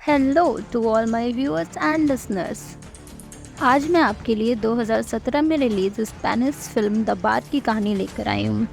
Hello to all my viewers and listeners. आज मैं आपके लिए 2017 में release Spanish film the bar की कहानी लेकर आई हूँ।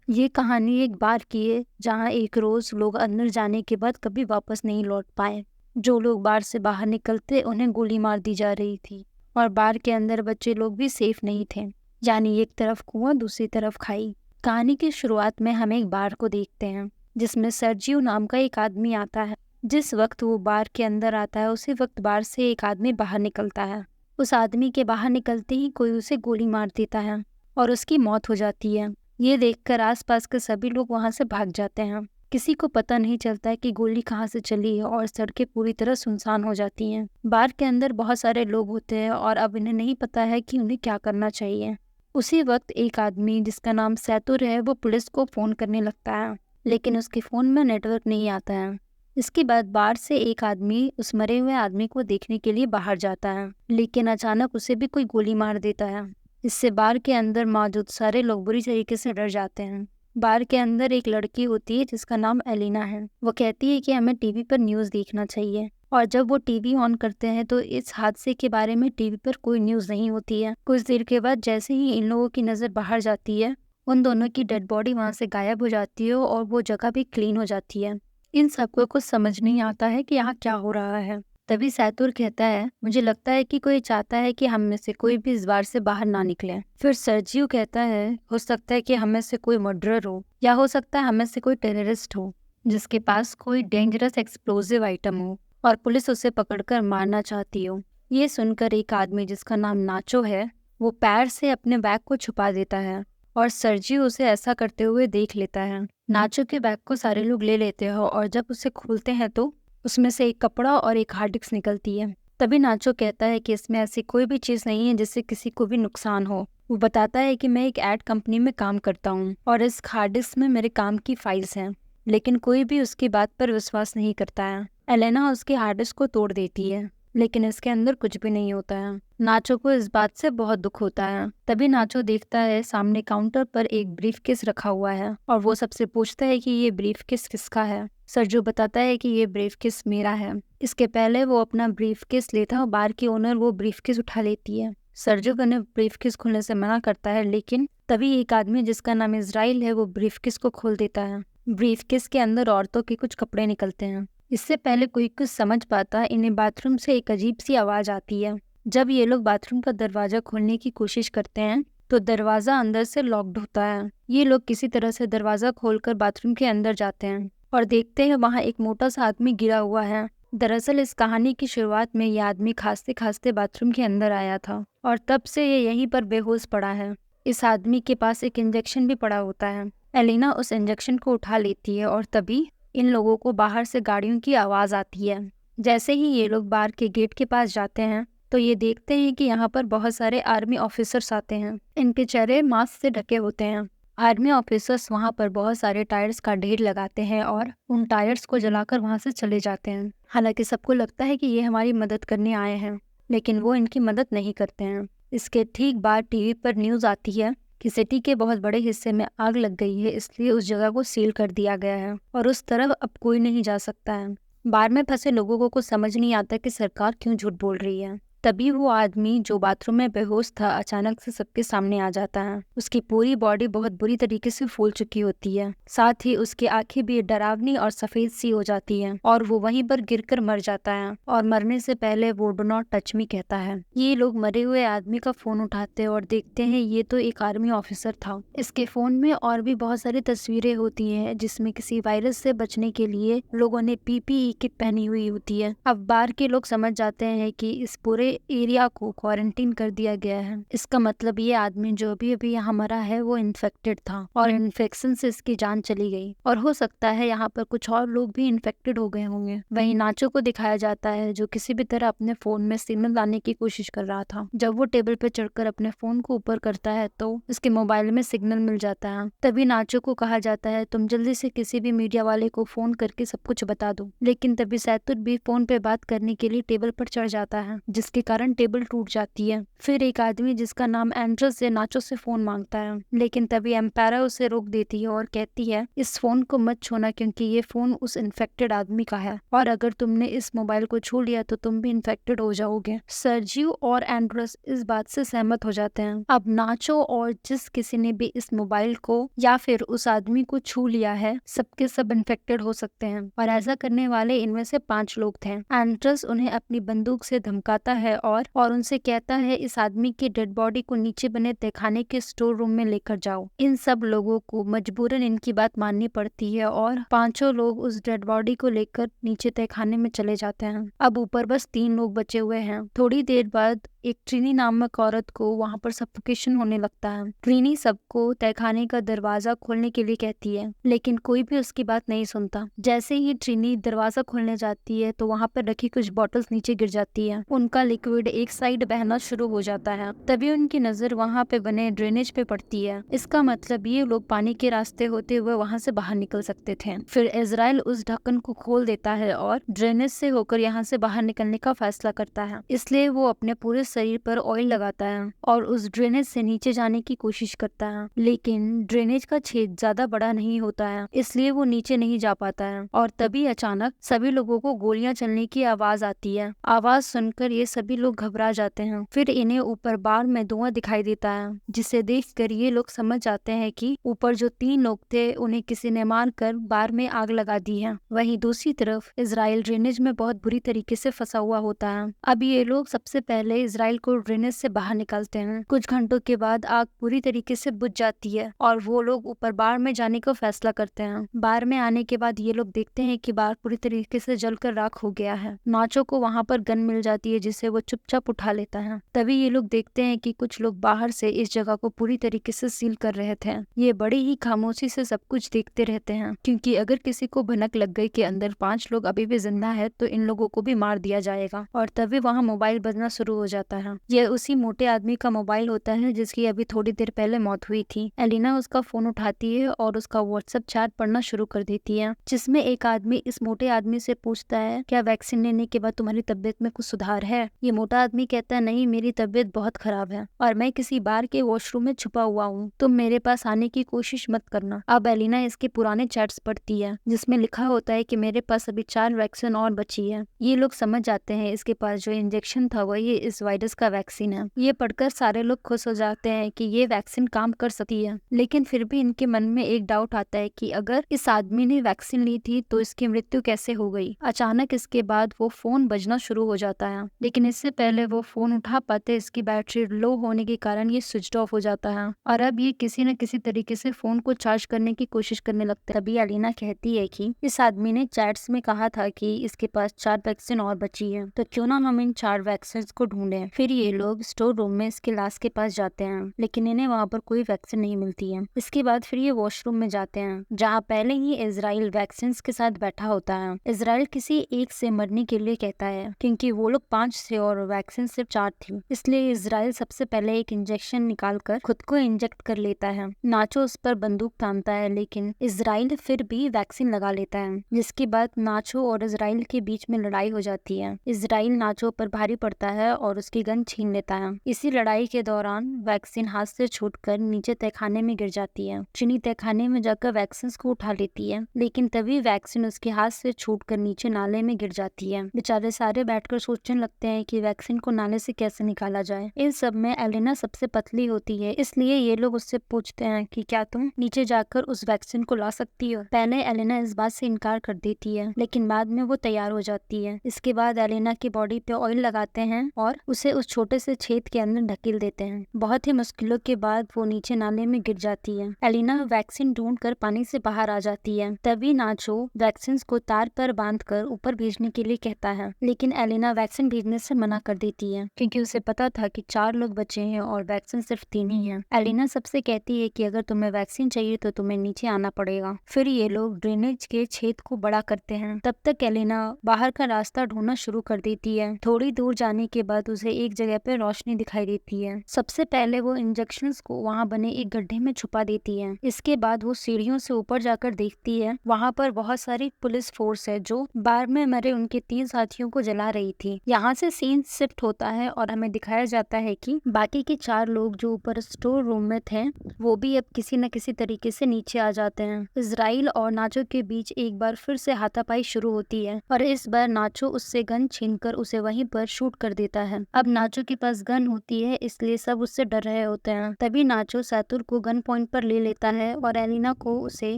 ये कहानी एक बार की है जहाँ एक रोज लोग अंदर जाने के बाद कभी वापस नहीं लौट पाए। जो लोग बार से बाहर निकलते उन्हें गोली मार दी जा रही थी और बार के अंदर बच्चे लोग भी सेफ नहीं थे। यानी एक तरफ कुआं दूसरी तरफ खाई। कहानी की शुरुआत में हम एक बार को देखते हैं जिसमें सर्जियो नाम का एक आदमी आता है। जिस वक्त वो बार के अंदर आता है उसी वक्त बार से एक आदमी बाहर निकलता है। उस आदमी के बाहर निकलते ही कोई उसे गोली मार देता है और उसकी मौत हो जाती है। ये देखकर आसपास के सभी लोग वहां से भाग जाते हैं। किसी को पता नहीं चलता है कि गोली कहाँ से चली है और सड़कें पूरी तरह सुनसान हो जाती हैं। बार के अंदर बहुत सारे लोग होते हैं और अब इन्हें नहीं पता है कि उन्हें क्या करना चाहिए। उसी वक्त एक आदमी जिसका नाम सैतुर है वो पुलिस को फोन करने लगता है, लेकिन उसके फोन में नेटवर्क नहीं आता है। इसके बाद बार से एक आदमी उस मरे हुए आदमी को देखने के लिए बाहर जाता है, लेकिन अचानक उसे भी कोई गोली मार देता है। इससे बार के अंदर मौजूद सारे लोग बुरी तरीके से डर जाते हैं। बार के अंदर एक लड़की होती है जिसका नाम एलिना है। वो कहती है कि हमें टीवी पर न्यूज़ देखना चाहिए, और जब वो टीवी ऑन करते हैं तो इस हादसे के बारे में टीवी पर कोई न्यूज़ नहीं होती है। कुछ देर के बाद जैसे ही इन लोगों की नज़र बाहर जाती है, उन दोनों की डेड बॉडी वहाँ से गायब हो जाती है और वो जगह भी क्लीन हो जाती है। इन सबको कुछ समझ नहीं आता है कि यहाँ क्या हो रहा है। तभी सैतुर कहता है, मुझे लगता है कि कोई चाहता है कि हम में से कोई भी इस बार से बाहर ना निकले। फिर सर्जियो कहता है, हो सकता है कि हम में से कोई मर्डरर हो, या हो सकता है हम में से कोई टेररिस्ट हो जिसके पास कोई डेंजरस एक्सप्लोजिव आइटम हो और पुलिस उसे पकड़कर मारना चाहती हो। ये सुनकर एक आदमी जिसका नाम नाचो है वो पैर से अपने बैग को छुपा देता है और सर्जियो उसे ऐसा करते हुए देख लेता है। नाचो के बैग को सारे लोग ले लेते हैं और जब उसे खोलते हैं तो उसमें से एक कपड़ा और एक हार्ड डिस्क निकलती है। तभी नाचो कहता है कि इसमें ऐसी कोई भी चीज़ नहीं है जिससे किसी को भी नुकसान हो। वो बताता है कि मैं एक एड कंपनी में काम करता हूँ और इस हार्ड डिस्क में मेरे काम की फाइल्स हैं, लेकिन कोई भी उसकी बात पर विश्वास नहीं करता है। एलेना उसके हार्ड डिस्क को तोड़ देती है, लेकिन इसके अंदर कुछ भी नहीं होता है। नाचो को इस बात से बहुत दुख होता है। तभी नाचो देखता है सामने काउंटर पर एक ब्रीफकेस रखा हुआ है और वो सबसे पूछता है कि ये ब्रीफकेस किसका है। सर्जो बताता है कि ये ब्रीफकेस मेरा है। इसके पहले वो अपना ब्रीफकेस लेता है और बार की ओनर वो ब्रीफकेस उठा लेती है। सर्जो उन्हें ब्रीफकेस खोलने से मना करता है, लेकिन तभी एक आदमी जिसका नाम इजराइल है वो ब्रीफकेस को खोल देता है। ब्रीफकेस के अंदर औरतों के कुछ कपड़े निकलते हैं। इससे पहले कोई कुछ समझ पाता, इन्हें बाथरूम से एक अजीब सी आवाज आती है। जब ये लोग बाथरूम का दरवाजा खोलने की कोशिश करते हैं तो दरवाजा अंदर से लॉक्ड होता है। ये लोग किसी तरह से दरवाजा खोलकर बाथरूम के अंदर जाते हैं और देखते हैं वहाँ एक मोटा सा आदमी गिरा हुआ है। दरअसल इस कहानी की शुरुआत में यह आदमी खांसते खांसते बाथरूम के अंदर आया था और तब से ये यहीं पर बेहोश पड़ा है। इस आदमी के पास एक इंजेक्शन भी पड़ा होता है। एलिना उस इंजेक्शन को उठा लेती है और तभी इन लोगों को बाहर से गाड़ियों की आवाज आती है। जैसे ही ये लोग बार के गेट के पास जाते हैं तो ये देखते हैं कि यहाँ पर बहुत सारे आर्मी ऑफिसर्स आते हैं। इनके चेहरे मास्क से ढके होते हैं। आर्मी ऑफिसर्स वहाँ पर बहुत सारे टायर्स का ढेर लगाते हैं और उन टायर्स को जलाकर वहाँ से चले जाते हैं। हालांकि सबको लगता है कि ये हमारी मदद करने आए हैं, लेकिन वो इनकी मदद नहीं करते हैं। इसके ठीक बाद टीवी पर न्यूज़ आती है कि सिटी के बहुत बड़े हिस्से में आग लग गई है, इसलिए उस जगह को सील कर दिया गया है और उस तरफ अब कोई नहीं जा सकता है। बार में फंसे लोगों को कुछ समझ नहीं आता कि सरकार क्यों झूठ बोल रही है। तभी वो आदमी जो बाथरूम में बेहोश था अचानक से सबके सामने आ जाता है। उसकी पूरी बॉडी बहुत बुरी तरीके से फूल चुकी होती है, साथ ही उसकी आंखें भी डरावनी और सफेद सी हो जाती हैं और वो वहीं पर गिरकर मर जाता है और मरने से पहले वो डू नॉट टच मी कहता है। ये लोग मरे हुए आदमी का फोन उठाते हैं और देखते हैं ये तो एक आर्मी ऑफिसर था। इसके फोन में और भी बहुत सारी तस्वीरें होती हैं जिसमें किसी वायरस से बचने के लिए लोगों ने पीपीई किट पहनी हुई होती है। अब बार के लोग समझ जाते हैं कि इस पूरे एरिया को क्वारंटीन कर दिया गया है। इसका मतलब ये आदमी जो अभी यहाँ मरा है वो इन्फेक्टेड था और इन्फेक्शन से इसकी जान चली गई, और हो सकता है यहाँ पर कुछ और लोग भी इन्फेक्टेड हो गए होंगे। वहीं नाचो को दिखाया जाता है जो किसी भी तरह अपने फोन में सिग्नल लाने की कोशिश कर रहा था। जब वो टेबल पे चढ़कर अपने फोन को ऊपर करता है तो उसके मोबाइल में सिग्नल मिल जाता है। तभी नाचो को कहा जाता है, तुम जल्दी से किसी भी मीडिया वाले को फोन करके सब कुछ बता दो। लेकिन तभी सैतुर भी फोन पे बात करने के लिए टेबल पर चढ़ जाता है, जिसके जिसके कारण टेबल टूट जाती है। फिर एक आदमी जिसका नाम एंड्रस है नाचो से फोन मांगता है, लेकिन तभी एम्पायरा उसे रोक देती है और कहती है इस फोन को मत छूना क्योंकि ये फोन उस इन्फेक्टेड आदमी का है और अगर तुमने इस मोबाइल को छू लिया तो तुम भी इन्फेक्टेड हो जाओगे। सर्जियो और एंड्रस इस बात से सहमत हो जाते हैं। अब नाचो और जिस किसी ने भी इस मोबाइल को या फिर उस आदमी को छू लिया है सबके सब इन्फेक्टेड हो सकते हैं और ऐसा करने वाले इनमें से 5 लोग थे। एंड्रस उन्हें अपनी बंदूक से धमकाता है और उनसे कहता है इस आदमी की डेड बॉडी को नीचे बने तहखाने के स्टोर रूम में लेकर जाओ। इन सब लोगों को मजबूरन इनकी बात माननी पड़ती है और 5 लोग उस डेड बॉडी को लेकर नीचे तहखाने में चले जाते हैं। अब ऊपर बस 3 लोग बचे हुए हैं। थोड़ी देर बाद एक ट्रीनी नामक औरत को वहां पर सफोकेशन होने लगता है। ट्रीनी सबको तहखाने का दरवाजा खोलने के लिए कहती है, लेकिन कोई भी उसकी बात नहीं सुनता। जैसे ही ट्रीनी दरवाजा खोलने जाती है तो वहां पर रखी कुछ बॉटल्स नीचे गिर जाती है। उनका लिक्विड एक साइड बहना शुरू हो जाता है। तभी उनकी नजर वहां पे बने ड्रेनेज पे पड़ती है। इसका मतलब ये लोग पानी के रास्ते होते हुए वहां से बाहर निकल सकते थे। फिर इजराइल उस ढक्कन को खोल देता है और ड्रेनेज से होकर यहाँ से बाहर निकलने का फैसला करता है। इसलिए वो अपने पूरे शरीर पर ऑयल लगाता है और उस ड्रेनेज से नीचे जाने की कोशिश करता है, लेकिन ड्रेनेज का छेद ज्यादा बड़ा नहीं होता है, इसलिए वो नीचे नहीं जा पाता है। और तभी अचानक सभी लोगों को गोलियां चलने की आवाज आती है। आवाज सुनकर ये सभी लोग घबरा जाते हैं। फिर इन्हें ऊपर बार में धुआं दिखाई देता है, जिसे देखकर ये लोग समझ जाते हैं कि ऊपर जो 3 लोग थे उन्हें किसी ने मारकर बार में आग लगा दी है। वहीं दूसरी तरफ इजराइल ड्रेनेज में बहुत बुरी तरीके से फंसा हुआ होता है। अब ये लोग सबसे पहले इजराइल को ड्रेनेज से बाहर निकालते हैं। कुछ घंटों के बाद आग पूरी तरीके से बुझ जाती है और वो लोग ऊपर बार में जाने का फैसला करते हैं। बार में आने के बाद ये लोग देखते हैं कि बार पूरी तरीके से जलकर राख हो गया है। नाचो को वहाँ पर गन मिल जाती है जिसे वो चुपचाप उठा लेता है। तभी ये लोग देखते हैं कि कुछ लोग बाहर से इस जगह को पूरी तरीके से सील कर रहे थे। ये बड़ी ही खामोशी से सब कुछ देखते रहते हैं, क्योंकि अगर किसी को भनक लग गई कि अंदर 5 लोग अभी भी जिंदा है तो इन लोगों को भी मार दिया जाएगा। और तभी वहाँ मोबाइल बजना शुरू हो जाता है। यह उसी मोटे आदमी का मोबाइल होता है जिसकी अभी थोड़ी देर पहले मौत हुई थी। एलिना उसका फोन उठाती है और उसका व्हाट्सएप चैट पढ़ना शुरू कर देती है, जिसमें एक आदमी इस मोटे आदमी से पूछता है क्या वैक्सीन लेने के बाद तुम्हारी तबीयत में कुछ सुधार है। ये मोटा आदमी कहता है नहीं, मेरी तबीयत बहुत खराब है और मैं किसी बार के वॉशरूम में छुपा हुआ हूँ, तुम मेरे पास आने की कोशिश मत करना। अब एलिना इसके पुराने चैट्स पढ़ती है जिसमें लिखा होता है कि मेरे पास अभी 4 वैक्सीन और बची है। ये लोग समझ जाते हैं इसके पास जो इंजेक्शन था वही इस वायरस का वैक्सीन है। ये पढ़कर सारे लोग खुश हो जाते हैं कि ये वैक्सीन काम कर सकती है, लेकिन फिर भी इनके मन में एक डाउट आता है कि अगर इस आदमी ने वैक्सीन ली थी तो इसकी मृत्यु कैसे हो गई। अचानक इसके बाद वो फोन बजना शुरू हो जाता है, लेकिन इससे पहले वो फोन उठा पाते इसकी बैटरी लो होने के कारण ये स्विच ऑफ हो जाता है और अब ये किसी न किसी तरीके से फोन को चार्ज करने की कोशिश करने लगता है। तभी एलिना कहती है कि इस आदमी ने चैट्स में कहा था कि इसके पास 4 वैक्सीन और बची है, तो क्यों ना हम इन 4 वैक्सीन को ढूंढें। फिर ये लोग स्टोर रूम में इसके लाश के पास जाते हैं, लेकिन इन्हें वहाँ पर कोई वैक्सीन नहीं मिलती है। इसके बाद फिर ये वॉशरूम में जाते हैं जहाँ पहले ही इजराइल वैक्सीन के साथ बैठा होता है। इजराइल किसी एक से मरने के लिए कहता है क्योंकि वो लोग 5 थे और वैक्सीन सिर्फ 4 थी, इसलिए इजराइल सबसे पहले एक इंजेक्शन निकाल कर खुद को इंजेक्ट कर लेता है। नाचो उस पर बंदूक तानता है, लेकिन इजराइल फिर भी वैक्सीन लगा लेता है, जिसके बाद नाचो और इजराइल के बीच में लड़ाई हो जाती है। इजराइल नाचो पर भारी पड़ता है और उसकी गन छीन लेता है। इसी लड़ाई के दौरान वैक्सीन हाथ से छूटकर नीचे तहखाने में गिर जाती है। ट्रिनी तहखाने में जाकर वैक्सीन को उठा लेती है, लेकिन तभी वैक्सीन उसके हाथ से छूटकर नीचे नाले में गिर जाती है। बेचारे सारे बैठकर सोचने लगते हैं कि वैक्सीन को नाले से कैसे निकाला जाए। इन सब में एलिना सबसे पतली होती है, इसलिए ये लोग उससे पूछते हैं कि क्या तुम नीचे जाकर उस वैक्सीन को ला सकती हो। पहले एलिना इस बात से इनकार कर देती है, लेकिन बाद में वो तैयार हो जाती है। इसके बाद एलिना की बॉडी पे ऑयल लगाते हैं और उसे उस छोटे से छेद के अंदर ढकेल देते हैं। बहुत ही मुश्किलों के बाद वो नीचे नाले में गिर जाती है। एलिना वैक्सीन ढूंढकर पानी से बाहर आ जाती है। तभी नाचो वैक्सीन को तार पर बांधकर ऊपर भेजने के लिए कहता है, लेकिन एलिना वैक्सीन भेजने से मना कर देती है क्योंकि उसे पता था कि 4 लोग बचे हैं और वैक्सीन सिर्फ 3 ही है। एलिना सबसे कहती है कि अगर तुम्हें वैक्सीन चाहिए तो तुम्हें नीचे आना पड़ेगा। फिर ये लोग ड्रेनेज के छेद को बड़ा करते हैं। तब तक एलिना बाहर का रास्ता ढूंढना शुरू कर देती है। थोड़ी दूर जाने के बाद उसे उसे एक जगह पे रोशनी दिखाई देती है। सबसे पहले वो इंजेक्शंस को वहाँ बने एक गड्ढे में छुपा देती है। इसके बाद वो सीढ़ियों से ऊपर जाकर देखती है, वहाँ पर बहुत सारी पुलिस फोर्स है जो बार में मरे उनके 3 साथियों को जला रही थी। यहाँ से सीन शिफ्ट होता है और हमें दिखाया जाता है कि बाकी के 4 लोग जो ऊपर स्टोर रूम में थे वो भी अब किसी न किसी तरीके से नीचे आ जाते हैं। इजराइल और नाचो के बीच एक बार फिर से हाथापाई शुरू होती है और इस बार नाचो उससे गन छीनकर उसे वहीं पर शूट कर देता है। अब नाचो के पास गन होती है इसलिए सब उससे डर रहे होते हैं। तभी नाचो सैतुर को गन पॉइंट पर ले लेता है और एलिना को उसे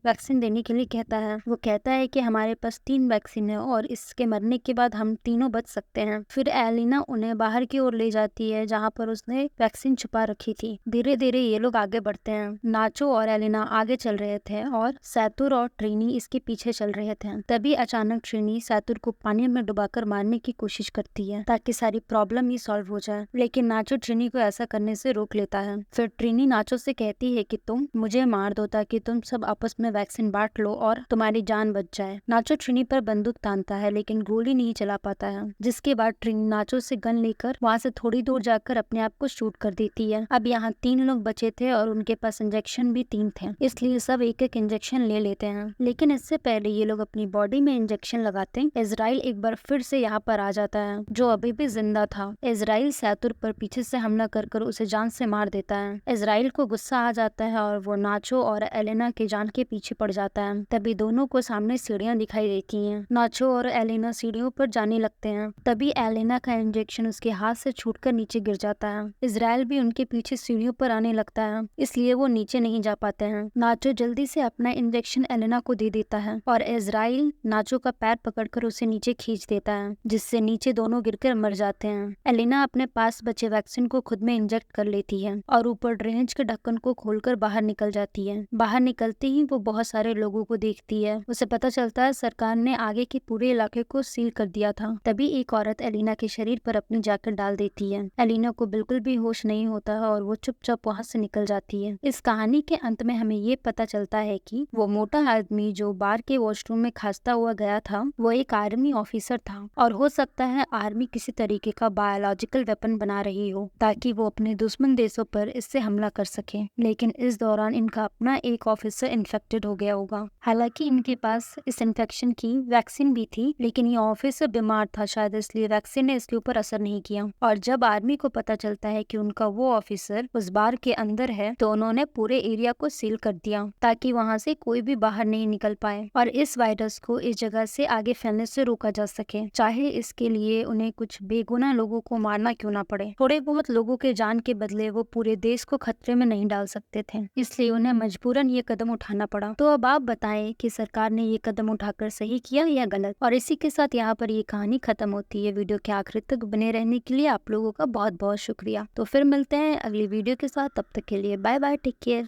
वैक्सीन देने के लिए कहता है। वो कहता है कि हमारे पास 3 वैक्सीन है और इसके मरने के बाद हम तीनों बच सकते हैं। फिर एलिना उन्हें बाहर की ओर ले जाती है जहाँ पर उसने वैक्सीन छुपा रखी थी। धीरे धीरे ये लोग आगे बढ़ते हैं। नाचो और एलिना आगे चल रहे थे और सैतुर और ट्रिनी इसके पीछे चल रहे थे। तभी अचानक ट्रिनी सैतुर को पानी में डुबाकर मारने की कोशिश करती है ताकि सारी प्रॉब्लम ही सॉल्व हो जाए, लेकिन नाचो ट्रिनी को ऐसा करने से रोक लेता है। फिर ट्रिनी नाचो से कहती है कि तुम मुझे मार दो ताकि तुम सब आपस में वैक्सीन बांट लो और तुम्हारी जान बच जाए। नाचो ट्रिनी पर बंदूक तानता है लेकिन गोली नहीं चला पाता है, जिसके बाद ट्रिनी नाचो से गन लेकर वहाँ से थोड़ी दूर जाकर अपने आप को शूट कर देती है। अब यहाँ 3 लोग बचे थे और उनके पास इंजेक्शन भी 3 थे, इसलिए सब एक एक इंजेक्शन ले लेते हैं। लेकिन इससे पहले ये लोग अपनी बॉडी में इंजेक्शन लगाते हैं, इजराइल एक बार फिर से यहाँ पर आ जाता है जो अभी भी जिंदा था। इजराइल सैतुर पर पीछे से हमला कर उसे जान से मार देता है। इजराइल को गुस्सा आ जाता है और वो नाचो और एलेना के जान के पीछे पड़ जाता है। तभी दोनों को सामने सीढ़ियां दिखाई देती हैं। नाचो और एलेना सीढ़ियों पर जाने लगते हैं। तभी एलेना का इंजेक्शन उसके हाथ से छूटकर नीचे गिर जाता है। इजराइल भी उनके पीछे सीढ़ियों पर आने लगता है, इसलिए वो नीचे नहीं जा पाते हैं। नाचो जल्दी से अपना इंजेक्शन एलेना को दे देता है और इजराइल नाचो का पैर पकड़कर उसे नीचे खींच देता है, जिससे नीचे दोनों गिरकर मर जाते हैं। एलेना अपने पास बचे वैक्सीन को खुद में इंजेक्ट कर लेती है और ऊपर ड्रेनेज के ढक्कन को खोलकर बाहर निकल जाती है। बाहर निकलते ही वो बहुत सारे लोगों को देखती है। उसे पता चलता है सरकार ने आगे के पूरे इलाके को सील कर दिया था। तभी एक औरत एलिना के शरीर पर अपनी जैकेट डाल देती है। एलिना को बिल्कुल भी होश नहीं होता है और वो चुपचाप वहाँ से निकल जाती है। इस कहानी के अंत में हमें ये पता चलता है कि वो मोटा आदमी जो बार के वॉशरूम में खांसता हुआ गया था वो एक आर्मी ऑफिसर था और हो सकता है आर्मी किसी तरीके का बायोलॉजिकल वेपन बना रही हो ताकि वो अपने दुश्मन देशों पर इससे हमला कर सके। लेकिन इस दौरान इनका अपना एक ऑफिसर इन्फेक्टेड हो गया होगा। हालांकि इनके पास इस इन्फेक्शन की वैक्सीन भी थी, लेकिन ये ऑफिसर बीमार था शायद, इसलिए वैक्सीन ने इसके ऊपर असर नहीं किया। और जब आर्मी को पता चलता है कि उनका वो ऑफिसर उस बार के अंदर है तो उन्होंने पूरे एरिया को सील कर दिया ताकि वहाँ से कोई भी बाहर नहीं निकल पाए और इस वायरस को इस जगह से आगे फैलने से रोका जा सके, चाहे इसके लिए उन्हें कुछ बेगुनाह लोगों को मारना क्यों ना पड़े। थोड़े बहुत लोगों के जान के बदले वो पूरे देश को खतरे में नहीं डाल सकते थे, इसलिए उन्हें मजबूरन ये कदम उठाना पड़ा। तो अब आप बताएं कि सरकार ने ये कदम उठाकर सही किया या गलत। और इसी के साथ यहाँ पर ये कहानी खत्म होती है। वीडियो के आखिर तक बने रहने के लिए आप लोगों का बहुत बहुत शुक्रिया। तो फिर मिलते हैं अगली वीडियो के साथ, तब तक के लिए बाय बाय, टेक केयर।